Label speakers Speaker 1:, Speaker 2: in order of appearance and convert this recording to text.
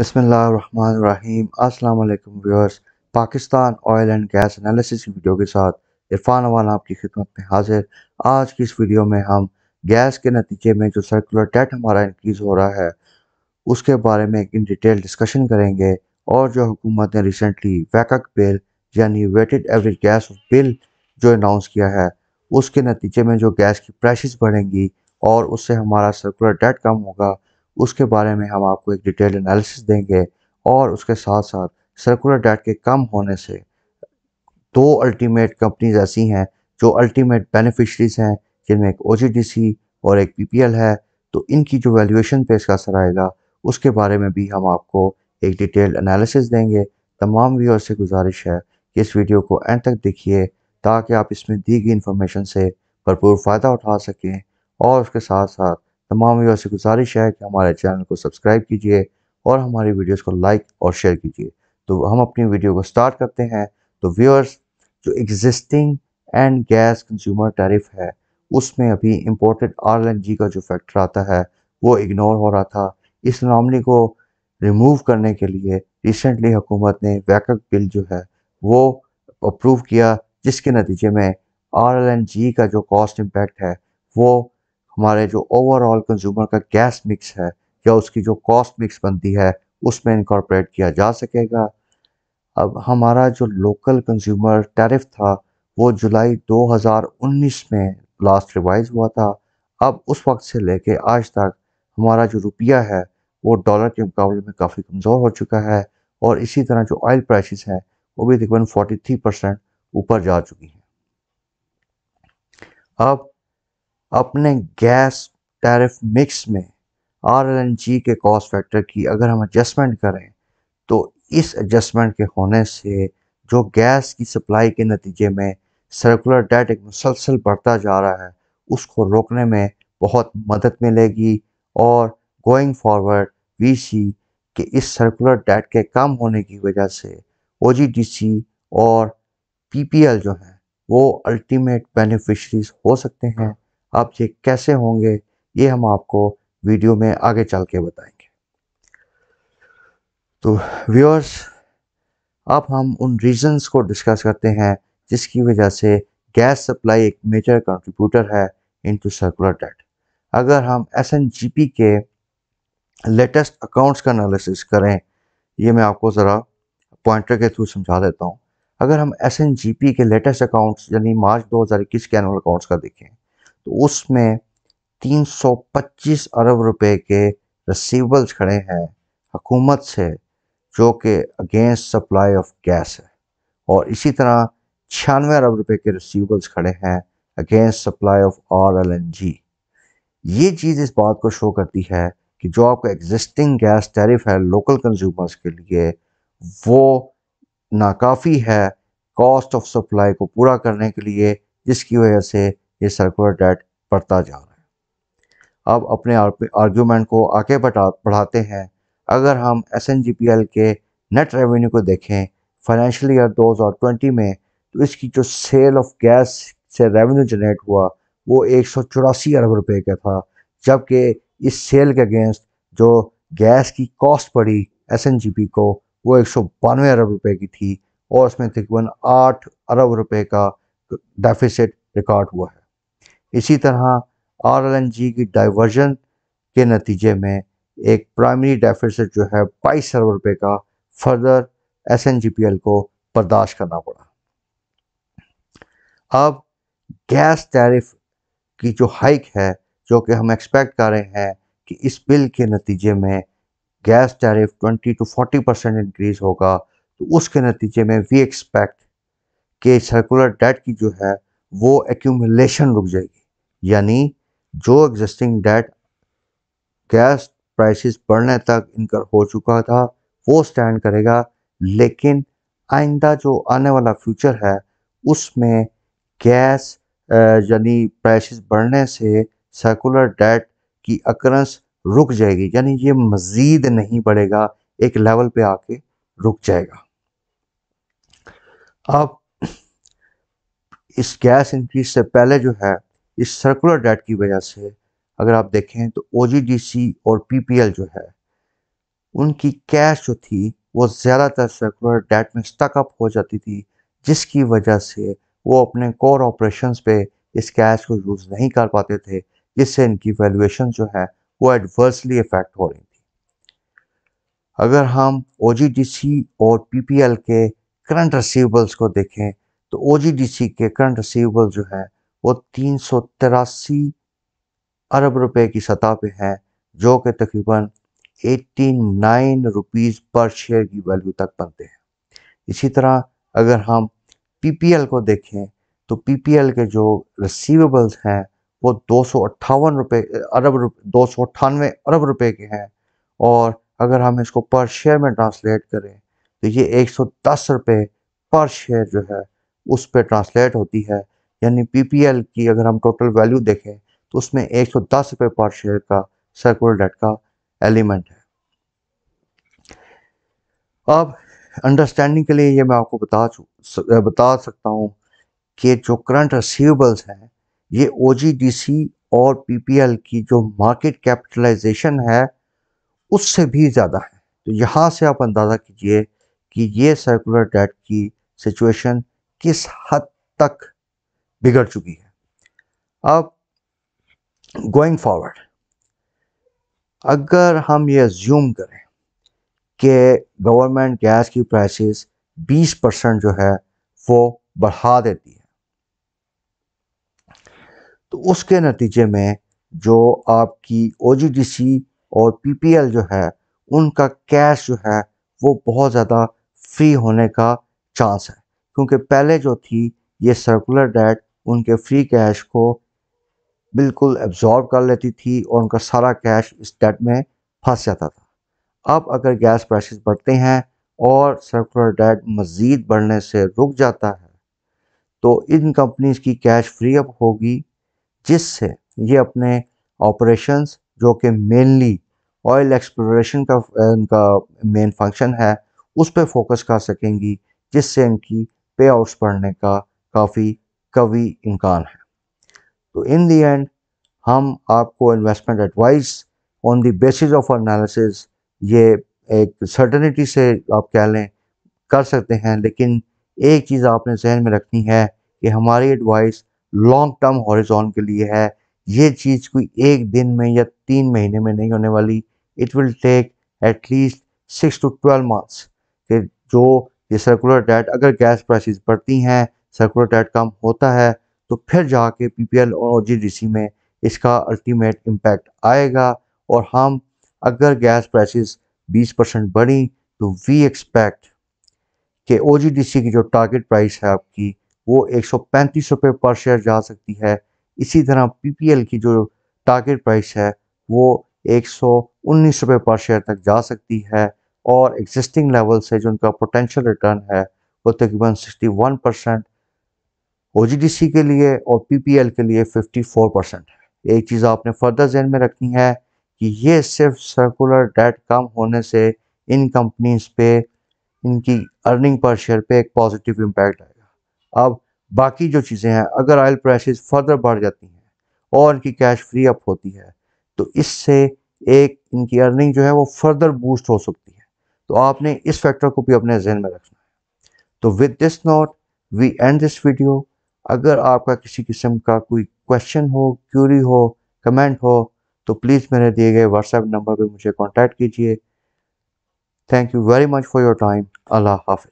Speaker 1: बिस्मिल्लाहिर्रहमानिर्रहीम। अस्सलाम वालेकुम viewers. Pakistan oil and gas analysis की वीडियो के साथ इरफान अवान आपकी खिदमत में हाजिर। आज की इस वीडियो में हम गैस के नतीजे में जो सर्कुलर डेट हमारा इंक्रीज़ हो रहा है उसके बारे में इन डिटेल डिस्कशन करेंगे। और जो हुकूमत ने रिसेंटली वैकक बिल यानी वेटेड एवरेज गैस बिल जो अनाउंस किया है उसके नतीजे में जो गैस की प्राइसेस बढ़ेंगी और उससे हमारा सर्कुलर डेट कम होगा, उसके बारे में हम आपको एक डिटेल एनालिसिस देंगे। और उसके साथ साथ सर्कुलर डेट के कम होने से दो अल्टीमेट कंपनीज ऐसी हैं जो अल्टीमेट बेनिफिशरीज हैं, जिनमें एक ओजीडीसी और एक पीपीएल है। तो इनकी जो वैल्यूएशन पे इसका असर आएगा उसके बारे में भी हम आपको एक डिटेल एनालिसिस देंगे। तमाम व्यूअर से गुजारिश है कि इस वीडियो को एंड तक देखिए ताकि आप इसमें दी गई इन्फॉर्मेशन से भरपूर फ़ायदा उठा सकें। और उसके साथ साथ तमाम व्यूअर से गुजारिश है कि हमारे चैनल को सब्सक्राइब कीजिए और हमारी वीडियोज़ को लाइक और शेयर कीजिए। तो हम अपनी वीडियो को स्टार्ट करते हैं। तो व्यूअर्स, जो existing and gas consumer tariff है उसमें अभी इंपोर्टेड आरएलएनजी का जो फैक्टर आता है वो इग्नोर हो रहा था। इस अनोमली को रिमूव करने के लिए रिसेंटली हुकूमत ने वैकक बिल जो है वो अप्रूव किया, जिसके नतीजे में आरएलएनजी का जो कॉस्ट इम्पैक्ट है वो हमारे जो ओवरऑल कंज्यूमर का गैस मिक्स है या उसकी जो कॉस्ट मिक्स बनती है उसमें इनकॉर्पोरेट किया जा सकेगा। अब हमारा जो लोकल कंज्यूमर टैरिफ था वो जुलाई 2019 में लास्ट रिवाइज हुआ था। अब उस वक्त से लेके आज तक हमारा जो रुपया है वो डॉलर के मुकाबले में काफ़ी कमज़ोर हो चुका है। और इसी तरह जो ऑयल प्राइसेस हैं वो भी तकरीबन 43% ऊपर जा चुकी हैं। अब अपने गैस टैरिफ मिक्स में आरएलएनजी के कॉस्ट फैक्टर की अगर हम एडजस्टमेंट करें तो इस एडजस्टमेंट के होने से जो गैस की सप्लाई के नतीजे में सर्कुलर डेट एक मुसलसल बढ़ता जा रहा है उसको रोकने में बहुत मदद मिलेगी। और गोइंग फॉरवर्ड वी सी कि इस सर्कुलर डेट के कम होने की वजह से ओजीडीसी और पीपीएल जो हैं वो अल्टीमेट बेनिफिशरीज हो सकते हैं। अब ये कैसे होंगे ये हम आपको वीडियो में आगे चल के बताएंगे। तो व्यूअर्स, अब हम उन रीजंस को डिस्कस करते हैं जिसकी वजह से गैस सप्लाई एक मेजर कंट्रीब्यूटर है इनटू सर्कुलर डेट। अगर हम एसएनजीपी के लेटेस्ट अकाउंट्स का एनालिसिस करें, ये मैं आपको ज़रा पॉइंटर के थ्रू समझा देता हूँ। अगर हम एसएनजीपी के लेटेस्ट अकाउंट्स यानी मार्च 2021 के एनुअल अकाउंट्स का देखें तो उसमें 325 अरब रुपए के रिसीवेबल्स खड़े हैं हुकूमत से, जो कि अगेंस्ट सप्लाई ऑफ गैस है। और इसी तरह 96 अरब रुपए के रिसीवेबल्स खड़े हैं अगेंस्ट सप्लाई ऑफ आरएलएनजी। ये चीज़ इस बात को शो करती है कि जो आपका एग्जिस्टिंग गैस टैरिफ है लोकल कंज्यूमर्स के लिए वो नाकाफ़ी है कॉस्ट ऑफ सप्लाई को पूरा करने के लिए, जिसकी वजह से ये सर्कुलर डेट बढ़ता जा रहा है। अब अपने आर्ग्यूमेंट को आगे बढ़ाते हैं। अगर हम एसएनजीपीएल के नेट रेवेन्यू को देखें फाइनेंशियल ईयर 2020 में, तो इसकी जो सेल ऑफ गैस से रेवेन्यू जनरेट हुआ वो 184 अरब रुपए का था, जबकि इस सेल के अगेंस्ट जो गैस की कॉस्ट पड़ी एसएनजीपी को वो 192 अरब रुपए की थी और उसमें तकरीबन 8 अरब रुपए का डेफिसिट रिकॉर्ड हुआ है। इसी तरह आरएलएनजी की डाइवर्जन के नतीजे में एक प्राइमरी डेफिसिट जो है 22 अरब रुपए का फर्दर एसएनजीपीएल को बर्दाश्त करना पड़ा। अब गैस टैरिफ की जो हाइक है जो कि हम एक्सपेक्ट कर रहे हैं कि इस बिल के नतीजे में गैस टैरिफ 20 to 40% इंक्रीज होगा, तो उसके नतीजे में वी एक्सपेक्ट कि सर्कुलर डेट की जो है वो एक्यूमुलेशन रुक जाएगी। यानी जो एग्जिस्टिंग डेट गैस प्राइसेस बढ़ने तक इनकर हो चुका था वो स्टैंड करेगा, लेकिन आइंदा जो आने वाला फ्यूचर है उसमें गैस यानी प्राइसेस बढ़ने से सर्कुलर डेट की अकरेंस रुक जाएगी, यानी ये मज़ीद नहीं बढ़ेगा, एक लेवल पे आके रुक जाएगा। अब इस गैस इंक्रीज से पहले जो है इस सर्कुलर डेट की वजह से अगर आप देखें तो ओजीडीसी और पीपीएल जो है उनकी कैश जो थी वो ज़्यादातर सर्कुलर डेट में स्टक अप हो जाती थी, जिसकी वजह से वो अपने कोर ऑपरेशंस पे इस कैश को यूज़ नहीं कर पाते थे, जिससे इनकी वैल्यूएशन जो है वो एडवर्सली इफेक्ट हो रही थी। अगर हम ओजीडीसी और पीपीएल के करंट रिसीवेबल्स को देखें तो ओजीडीसी के करंट रिसीवेबल जो है वो 383 अरब रुपए की सतह पे हैं, जो कि तकरीबन 89 रुपीज़ पर शेयर की वैल्यू तक बनते हैं। इसी तरह अगर हम पीपीएल को देखें तो पीपीएल के जो रिसीवेबल्स हैं वो 298 अरब के हैं, और अगर हम इसको पर शेयर में ट्रांसलेट करें तो ये 110 रुपये पर शेयर जो है उस पर ट्रांसलेट होती है। यानी पीपीएल की अगर हम टोटल वैल्यू देखें तो उसमें 110 रुपये पर शेयर का सर्कुलर डेट का एलिमेंट है। अब अंडरस्टैंडिंग के लिए ये मैं आपको बता सकता हूँ कि जो करंट रिसीवेबल्स हैं ये ओजीडीसी और पीपीएल की जो मार्केट कैपिटलाइजेशन है उससे भी ज़्यादा है। तो यहाँ से आप अंदाज़ा कीजिए कि ये सर्कुलर डेट की सिचुएशन किस हद तक बिगड़ चुकी है। अब गोइंग फॉरवर्ड अगर हम ये अज्यूम करें कि गवर्नमेंट गैस की प्राइसेस 20% जो है वो बढ़ा देती है, तो उसके नतीजे में जो आपकी ओजीडीसी और पीपीएल जो है उनका कैश जो है वो बहुत ज़्यादा फ्री होने का चांस है, क्योंकि पहले जो थी ये सर्कुलर डेट उनके फ्री कैश को बिल्कुल एब्जॉर्ब कर लेती थी और उनका सारा कैश इस डेट में फंस जाता था। अब अगर गैस प्राइसेस बढ़ते हैं और सर्कुलर डेट मज़ीद बढ़ने से रुक जाता है तो इन कंपनीज की कैश फ्री अप होगी, जिससे ये अपने ऑपरेशंस जो कि मेनली ऑयल एक्सप्लोरेशन का इनका मेन फंक्शन है उस पर फोकस कर सकेंगी, जिससे इनकी पे आउट्स बढ़ने का काफ़ी कवी इम्कान है। तो इन दी एंड हम आपको investment advice on the basis of analysis ये एक सर्टेनिटी से आप कह लें कर सकते हैं, लेकिन एक चीज़ आपने जहन में रखनी है कि हमारी एडवाइस लॉन्ग टर्म हॉरिजॉन के लिए है। ये चीज़ कोई एक दिन में या 3 महीने में नहीं होने वाली। It will take at least 6 to 12 months कि जो ये सर्कुलर डेट अगर गैस प्राइसेस बढ़ती हैं, सर्कुलर डेट कम होता है, तो फिर जाके पीपीएल और ओजीडीसी में इसका अल्टीमेट इम्पैक्ट आएगा। और हम अगर गैस प्राइसेस 20% बढ़ी तो वी एक्सपेक्ट कि ओजीडीसी की जो टारगेट प्राइस है आपकी वो 135 रुपये पर शेयर जा सकती है। इसी तरह पीपीएल की जो टारगेट प्राइस है वो 119 रुपये पर शेयर तक जा सकती है, और एग्जिस्टिंग लेवल से जो उनका पोटेंशियल रिटर्न है वो तकरीबन 61% ओजीडीसी के लिए और पीपीएल के लिए 54% है। एक चीज़ आपने फर्दर जहन में रखनी है कि ये सिर्फ सर्कुलर डेट कम होने से इन कंपनीज पे इनकी अर्निंग पर शेयर पे एक पॉजिटिव इम्पैक्ट आएगा। अब बाकी जो चीज़ें हैं अगर ऑयल प्राइसेस फर्दर बढ़ जाती हैं और इनकी कैश फ्री अप होती है तो इससे एक इनकी अर्निंग जो है वो फर्दर बूस्ट हो सकती है। तो आपने इस फैक्टर को भी अपने जहन में रखना है। तो with this note we end this video. अगर आपका किसी किस्म का कोई क्वेश्चन हो, क्यूरी हो, कमेंट हो तो प्लीज़ मेरे दिए गए व्हाट्सएप नंबर पे मुझे कॉन्टैक्ट कीजिए। Thank you very much for your time. अल्लाह हाफिज़।